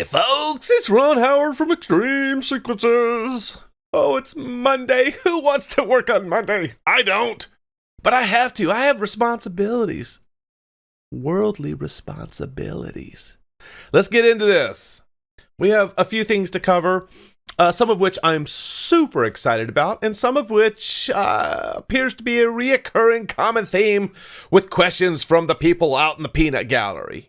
folks, it's Ron Howard from Extreme Sequences. Oh, it's Monday. Who wants to work on Monday? I don't. But I have to. I have responsibilities. Worldly responsibilities. Let's get into this. We have a few things to cover, some of which I'm super excited about, and some of which appears to be a reoccurring common theme with questions from the people out in the peanut gallery.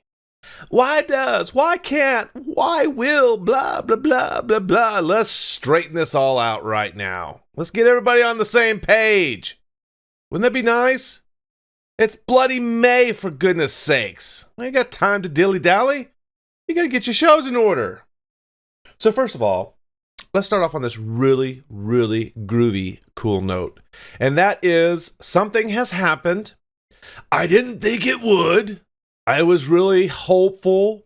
Why does, why can't, why will, blah, blah, blah, blah, blah. Let's straighten this all out right now. Let's get everybody on the same page. Wouldn't that be nice? It's bloody May, for goodness sakes. I ain't got time to dilly-dally. You gotta get your shows in order. So first of all, let's start off on this really, really groovy, cool note. And that is, something has happened. I didn't think it would. I was really hopeful.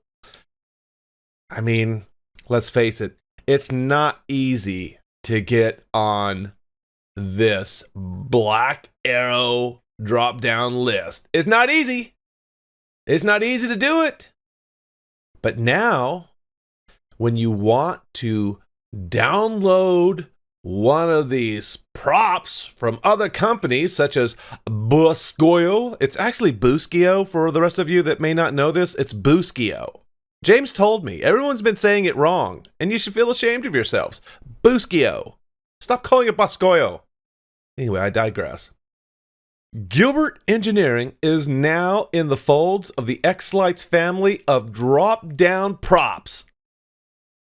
I mean, let's face it, it's not easy to get on this Black Arrow drop-down list. It's not easy. It's not easy to do it. But now, when you want to download one of these props from other companies, such as Buscoyo. It's actually Buskio, for the rest of you that may not know this. It's Buskio. James told me. Everyone's been saying it wrong, and you should feel ashamed of yourselves. Buskio. Stop calling it Buscoyo. Anyway, I digress. Gilbert Engineering is now in the folds of the X-Lights family of drop-down props.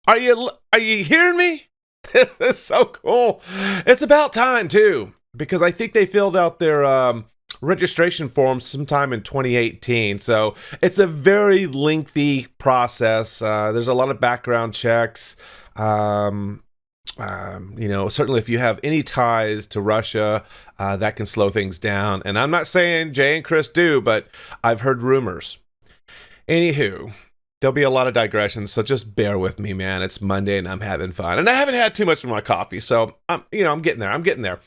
Are you hearing me? This is so cool. It's about time, too, because I think they filled out their registration forms sometime in 2018. So it's a very lengthy process. There's a lot of background checks. Certainly if you have any ties to Russia, that can slow things down. And I'm not saying Jay and Chris do, but I've heard rumors. Anywho, there'll be a lot of digressions, so just bear with me, man. It's Monday and I'm having fun. And I haven't had too much of my coffee, so I'm getting there.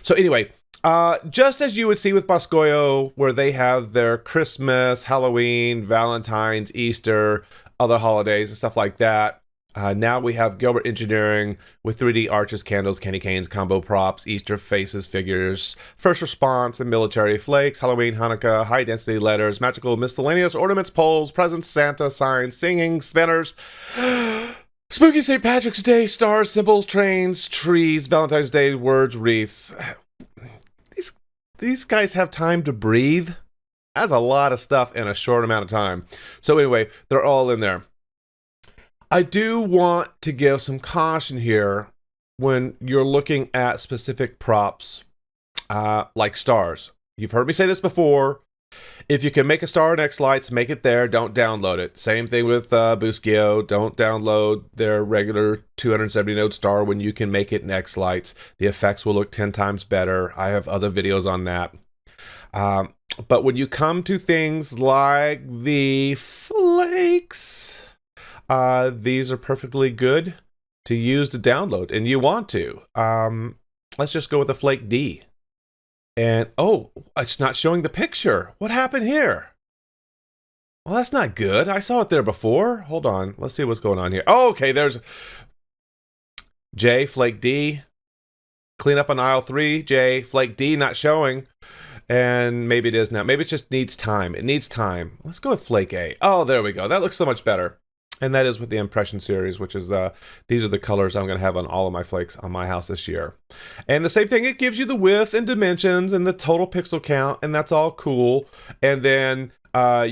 So anyway, just as you would see with Buscoyo, where they have their Christmas, Halloween, Valentine's, Easter, other holidays and stuff like that, now we have Gilbert Engineering with 3D arches, candles, candy canes, combo props, Easter faces, figures, first response and military flakes, Halloween, Hanukkah, high density letters, magical miscellaneous ornaments, poles, presents, Santa, signs, singing, spinners, spooky St. Patrick's Day, stars, symbols, trains, trees, Valentine's Day, words, wreaths. These guys have time to breathe. That's a lot of stuff in a short amount of time. So anyway, they're all in there. I do want to give some caution here when you're looking at specific props, like stars. You've heard me say this before. If you can make a star in X-Lights, make it there. Don't download it. Same thing with Buskio. Don't download their regular 270 node star when you can make it in X-Lights. The effects will look 10 times better. I have other videos on that. But when you come to things like the flakes, these are perfectly good to use to download, and you want to. Let's just go with the Flake D. And, oh, it's not showing the picture. What happened here? Well, that's not good. I saw it there before. Hold on. Let's see what's going on here. Oh, okay, there's J, Flake D. Clean up on aisle 3, J, Flake D not showing. And maybe it is now. Maybe it just needs time. It needs time. Let's go with Flake A. Oh, there we go. That looks so much better. And that is with the Impression series, which is these are the colors I'm going to have on all of my flakes on my house this year. And the same thing, it gives you the width and dimensions and the total pixel count, and that's all cool. And then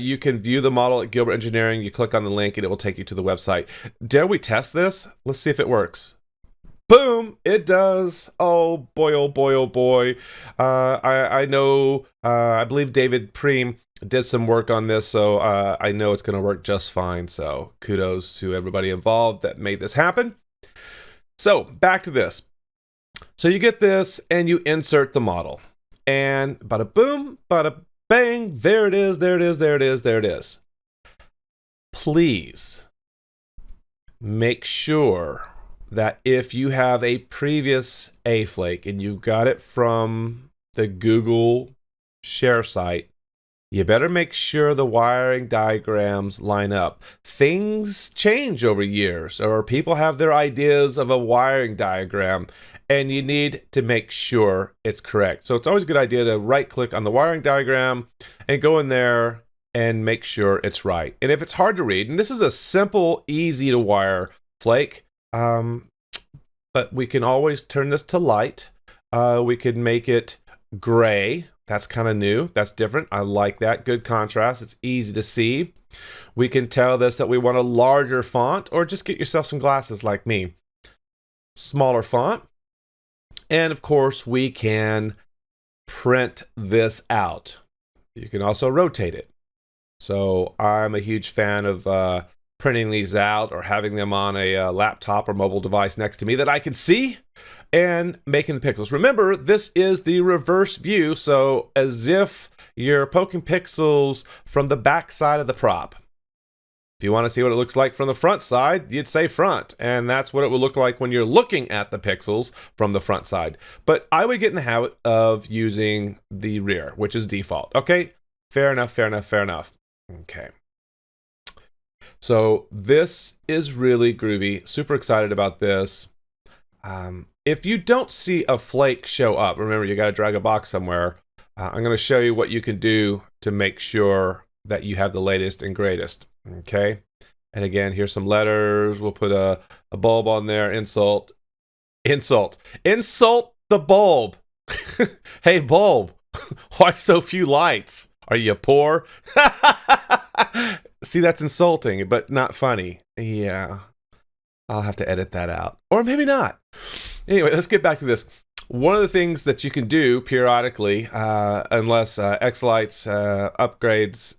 you can view the model at Gilbert Engineering. You click on the link and it will take you to the website. Dare we test this? Let's see if it works. Boom! It does. Oh boy! Oh boy! Oh boy! I know. I believe David Preem did some work on this, so I know it's going to work just fine. So kudos to everybody involved that made this happen. So back to this. So you get this and you insert the model, and bada boom, bada bang, there it is, there it is, there it is, there it is. Please make sure that if you have a previous A-Flake and you got it from the Google share site, You better make sure the wiring diagrams line up. Things change over years, or people have their ideas of a wiring diagram, and you need to make sure it's correct. So it's always a good idea to right-click on the wiring diagram and go in there and make sure it's right. And if it's hard to read, and this is a simple, easy to wire flake, but we can always turn this to light. We could make it gray. That's kind of new. That's different. I like that. Good contrast. It's easy to see. We can tell this that we want a larger font, or just get yourself some glasses like me. Smaller font. And of course, we can print this out. You can also rotate it. So I'm a huge fan of printing these out or having them on a laptop or mobile device next to me that I can see, and making the pixels. Remember, this is the reverse view, so as if you're poking pixels from the back side of the prop. If you want to see what it looks like from the front side, you'd say front, and that's what it would look like when you're looking at the pixels from the front side. But I would get in the habit of using the rear, which is default. Okay, fair enough, fair enough, fair enough. Okay. So this is really groovy. Super excited about this. If you don't see a flake show up, remember you got to drag a box somewhere. I'm going to show you what you can do to make sure that you have the latest and greatest. Okay. And again, here's some letters. We'll put a bulb on there. Insult the bulb. Hey, bulb, why so few lights? Are you poor? See, that's insulting, but not funny. Yeah. I'll have to edit that out. Or maybe not. Anyway, let's get back to this. One of the things that you can do periodically, unless X-Lights upgrades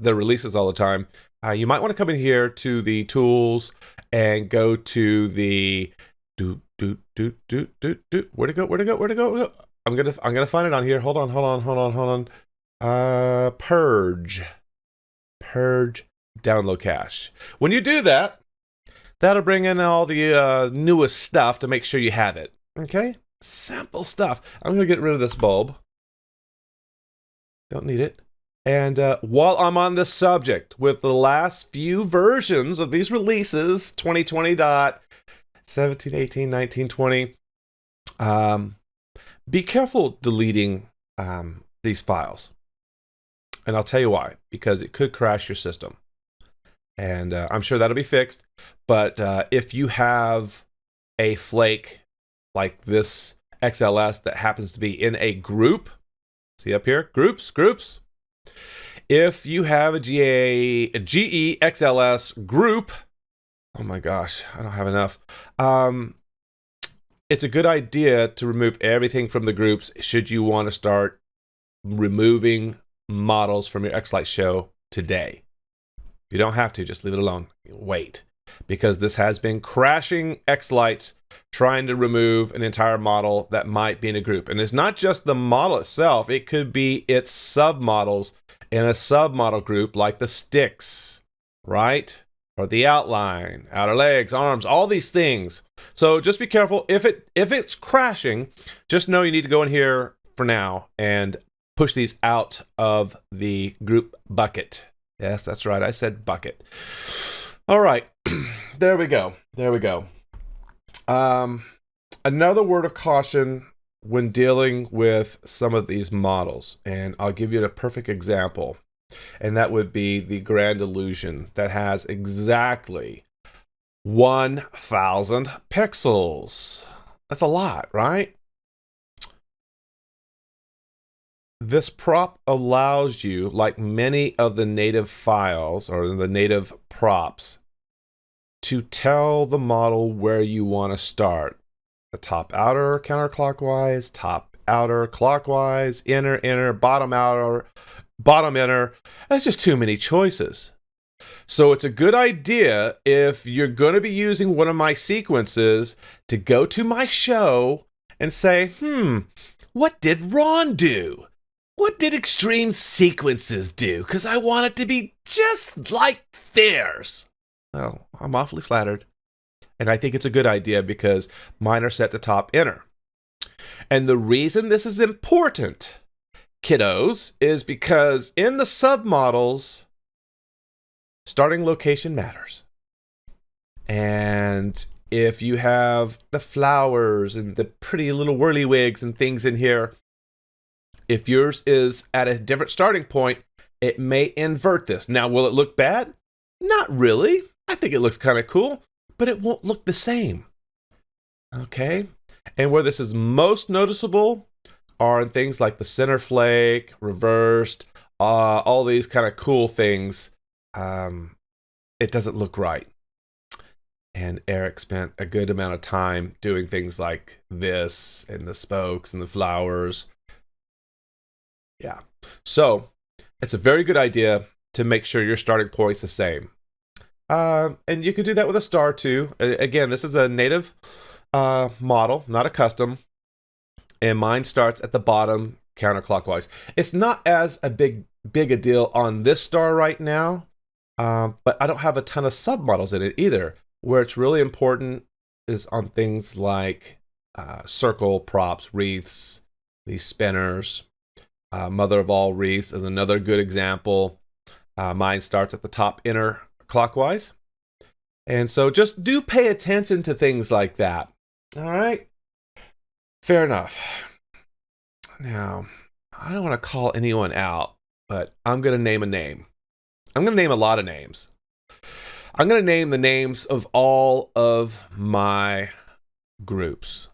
their releases all the time, you might want to come in here to the tools and go to the where'd it go? I'm gonna find it on here. Hold on. Purge download cache. When you do that, that'll bring in all the newest stuff to make sure you have it. Okay? Simple stuff. I'm going to get rid of this bulb. Don't need it. And while I'm on this subject, with the last few versions of these releases, 2020.17, 18, 19, 20, be careful deleting these files. And I'll tell you why. Because it could crash your system. And I'm sure that'll be fixed. But if you have a flake like this XLS that happens to be in a group, see up here, groups. If you have a GE XLS group, oh my gosh, I don't have enough. It's a good idea to remove everything from the groups should you want to start removing models from your X-Lite show today. You don't have to, just leave it alone. Wait, because this has been crashing X-Lites trying to remove an entire model that might be in a group. And it's not just the model itself, it could be its submodels in a submodel group like the sticks, right? Or the outline, outer legs, arms, all these things. So just be careful. If it's crashing, just know you need to go in here for now and push these out of the group bucket. Yes, that's right. I said bucket. All right. There we go. Another word of caution when dealing with some of these models, and I'll give you a perfect example, and that would be the Grand Illusion that has exactly 1,000 pixels. That's a lot, right? This prop allows you, like many of the native files or the native props, to tell the model where you want to start. The top outer counterclockwise, top outer clockwise, inner, bottom outer, bottom inner. That's just too many choices. So it's a good idea if you're going to be using one of my sequences to go to my show and say, what did Ron do? What did Extreme Sequences do? Because I want it to be just like theirs. Well, I'm awfully flattered. And I think it's a good idea because mine are set to top inner. And the reason this is important, kiddos, is because in the submodels, starting location matters. And if you have the flowers and the pretty little whirlywigs and things in here, if yours is at a different starting point, it may invert this. Now, will it look bad? Not really. I think it looks kind of cool, but it won't look the same. Okay? And where this is most noticeable are in things like the center flake, reversed, all these kind of cool things. It doesn't look right. And Eric spent a good amount of time doing things like this and the spokes and the flowers. Yeah. So it's a very good idea to make sure your starting point's the same. And you can do that with a star too. Again, this is a native model, not a custom. And mine starts at the bottom counterclockwise. It's not as a big a deal on this star right now, but I don't have a ton of submodels in it either. Where it's really important is on things like circle props, wreaths, these spinners. Mother of all wreaths is another good example. Mine starts at the top inner clockwise. And so just do pay attention to things like that. All right? Fair enough. Now, I don't want to call anyone out, but I'm going to name a name. I'm going to name a lot of names. I'm going to name the names of all of my groups.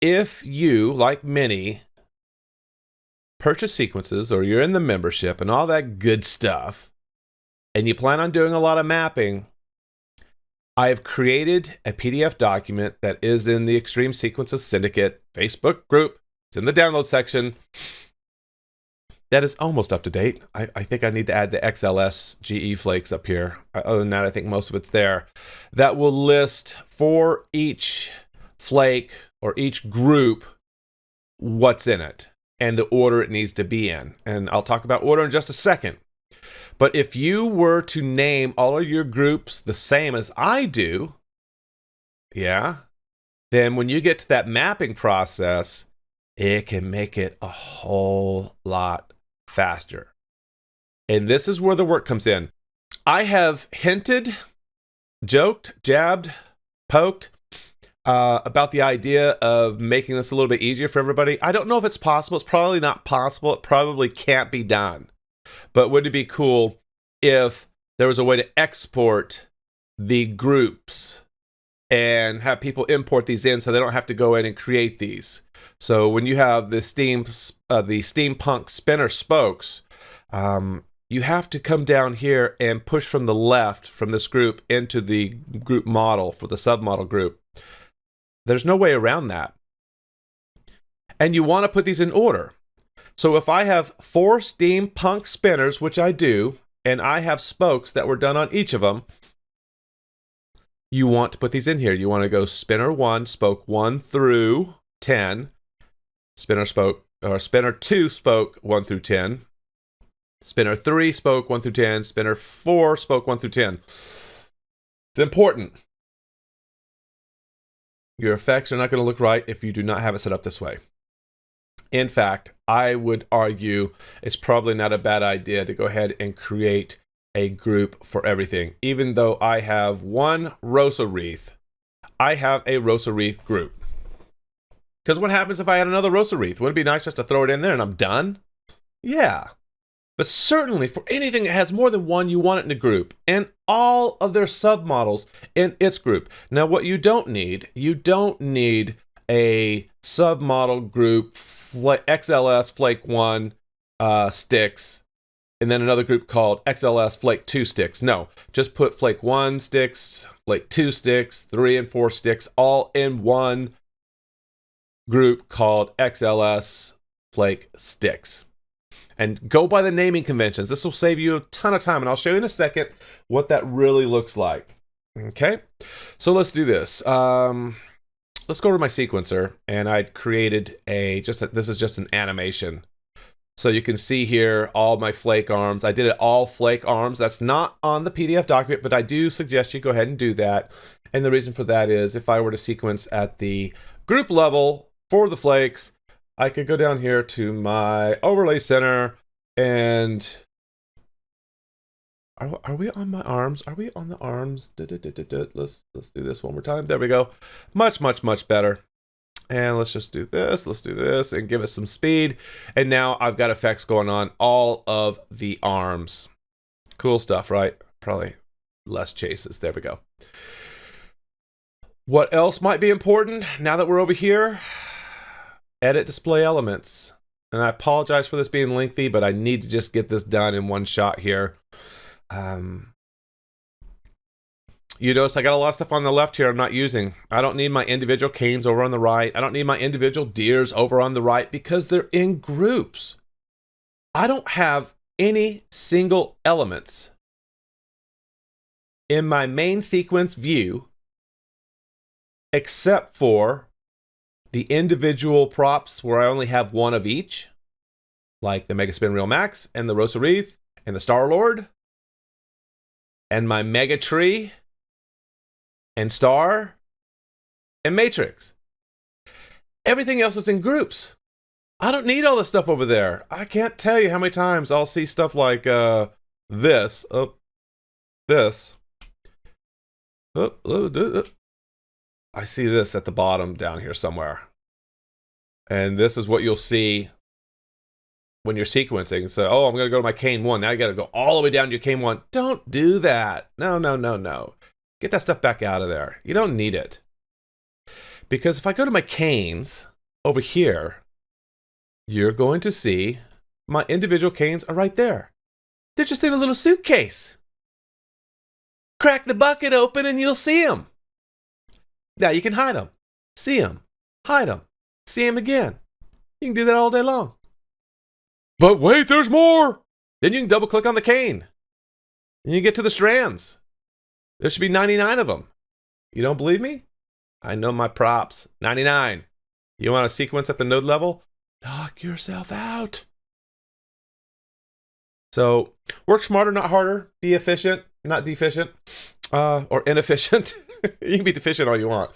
If you, like many, purchase sequences or you're in the membership and all that good stuff, and you plan on doing a lot of mapping, I have created a PDF document that is in the Extreme Sequences Syndicate Facebook group. It's in the download section. That is almost up to date. I think I need to add the XLS GE flakes up here. Other than that, I think most of it's there. That will list for each flake or each group what's in it and the order it needs to be in. And I'll talk about order in just a second. But if you were to name all of your groups the same as I do, yeah, then when you get to that mapping process, it can make it a whole lot faster. And this is where the work comes in. I have hinted, joked, jabbed, poked about the idea of making this a little bit easier for everybody. I don't know if it's possible. It's probably not possible. It probably can't be done. But would it be cool if there was a way to export the groups and have people import these in so they don't have to go in and create these? So when you have the steampunk spinner spokes, you have to come down here and push from the left from this group into the group model for the submodel group. There's no way around that. And you want to put these in order. So if I have 4 steampunk spinners, which I do, and I have spokes that were done on each of them, you want to put these in here. You want to go spinner 1, spoke 1 through 10, spinner 2, spoke 1 through 10, spinner 3, spoke 1 through 10, spinner 4, spoke 1 through 10. It's important. Your effects are not going to look right if you do not have it set up this way. In fact, I would argue it's probably not a bad idea to go ahead and create a group for everything. Even though I have one Rosa wreath, I have a Rosa wreath group. Because what happens if I had another Rosa wreath? Wouldn't it be nice just to throw it in there and I'm done? Yeah. But certainly for anything that has more than one, you want it in a group. And all of their submodels in its group. Now what you don't need a submodel group XLS Flake 1 sticks, and then another group called XLS Flake 2 sticks. No, just put Flake 1 sticks, Flake 2 sticks, 3 and 4 sticks, all in one group called XLS Flake sticks. And go by the naming conventions. This will save you a ton of time, and I'll show you in a second what that really looks like. Okay, so let's do this. Let's go to my sequencer, and I created this is just an animation. So you can see here all my flake arms. I did it all flake arms. That's not on the PDF document, but I do suggest you go ahead and do that. And the reason for that is if I were to sequence at the group level for the flakes, I could go down here to my overlay center and are we on my arms? Are we on the arms? Let's do this one more time. There we go. Much better. And let's just do this. Let's do this and give it some speed. And now I've got effects going on all of the arms. Cool stuff, right? Probably less chases. There we go. What else might be important now that we're over here? Edit display elements. And I apologize for this being lengthy, but I need to just get this done in one shot here. You notice I got a lot of stuff on the left here I'm not using. I don't need my individual canes over on the right. I don't need my individual deers over on the right because they're in groups. I don't have any single elements in my main sequence view except for the individual props where I only have one of each, like the Mega Spin Reel Max and the Rosa Wreath and the Star-Lord, and my Mega Tree and Star and Matrix. Everything else is in groups. I don't need all this stuff over there. I can't tell you how many times I'll see stuff like this. This. I see this at the bottom down here somewhere. And this is what you'll see when you're sequencing. So, oh, I'm going to go to my cane 1. Now you got to go all the way down to your cane 1. Don't do that. No. Get that stuff back out of there. You don't need it. Because if I go to my canes over here, you're going to see my individual canes are right there. They're just in a little suitcase. Crack the bucket open and you'll see them. Now you can hide them. See them. Hide them. See them again. You can do that all day long. But wait, there's more. Then you can double click on the cane. And you get to the strands. There should be 99 of them. You don't believe me? I know my props. 99. You want a sequence at the node level? Knock yourself out. So work smarter, not harder. Be efficient, not deficient. Or inefficient. You can be deficient all you want.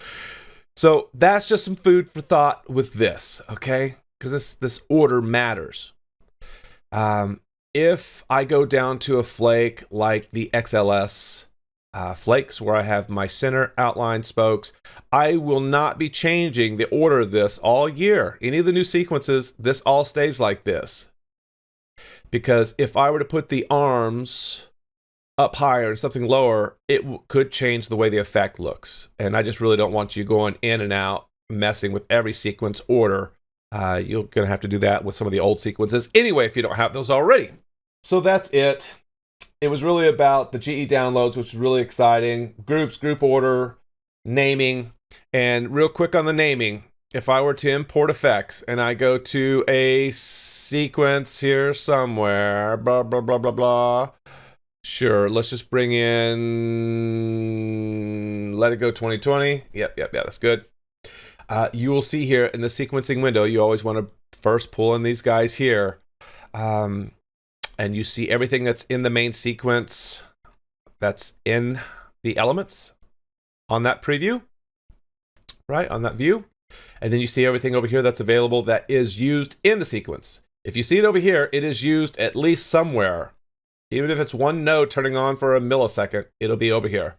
So that's just some food for thought with this, okay? Because this order matters. If I go down to a flake like the XLS flakes where I have my center outline spokes, I will not be changing the order of this all year. Any of the new sequences, this all stays like this. Because if I were to put the arms up higher and something lower, it could change the way the effect looks. And I just really don't want you going in and out, messing with every sequence order. You're going to have to do that with some of the old sequences anyway if you don't have those already. So that's it. It was really about the GE downloads, which is really exciting. Groups, group order, naming. And real quick on the naming, if I were to import effects and I go to a sequence here somewhere, blah, blah, blah, blah, blah. Sure, let's just bring in, let it go 2020. Yep, that's good. You will see here in the sequencing window, you always want to first pull in these guys here. And you see everything that's in the main sequence that's in the elements on that preview, right, on that view. And then you see everything over here that's available that is used in the sequence. If you see it over here, it is used at least somewhere. Even if it's one node turning on for a millisecond, it'll be over here.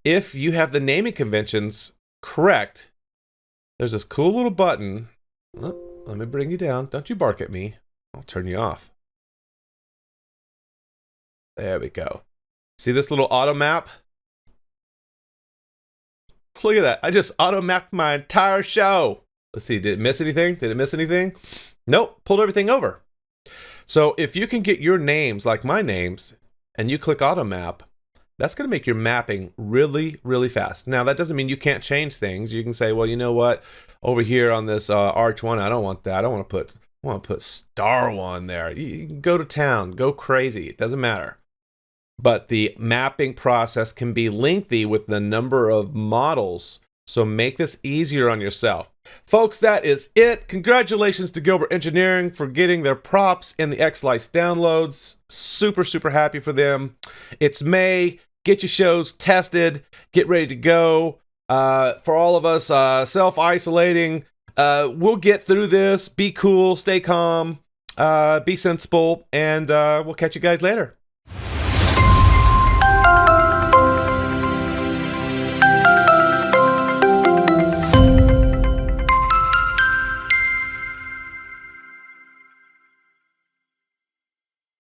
If you have the naming conventions correct, there's this cool little button. Oh, let me bring you down. Don't you bark at me. I'll turn you off. There we go. See this little auto map? Look at that. I just auto mapped my entire show. Let's see. Did it miss anything? Did it miss anything? Nope. Pulled everything over. So if you can get your names like my names and you click auto map, that's going to make your mapping really, really fast. Now, that doesn't mean you can't change things. You can say, well, you know what? Over here on this Arch 1, I don't want that. I want to put Star 1 there. You can go to town. Go crazy. It doesn't matter. But the mapping process can be lengthy with the number of models. So make this easier on yourself. Folks, that is it. Congratulations to Gilbert Engineering for getting their props in the XLice downloads. Super, super happy for them. It's May. Get your shows tested. Get ready to go. For all of us self-isolating, We'll get through this. Be cool, stay calm, be sensible, and we'll catch you guys later.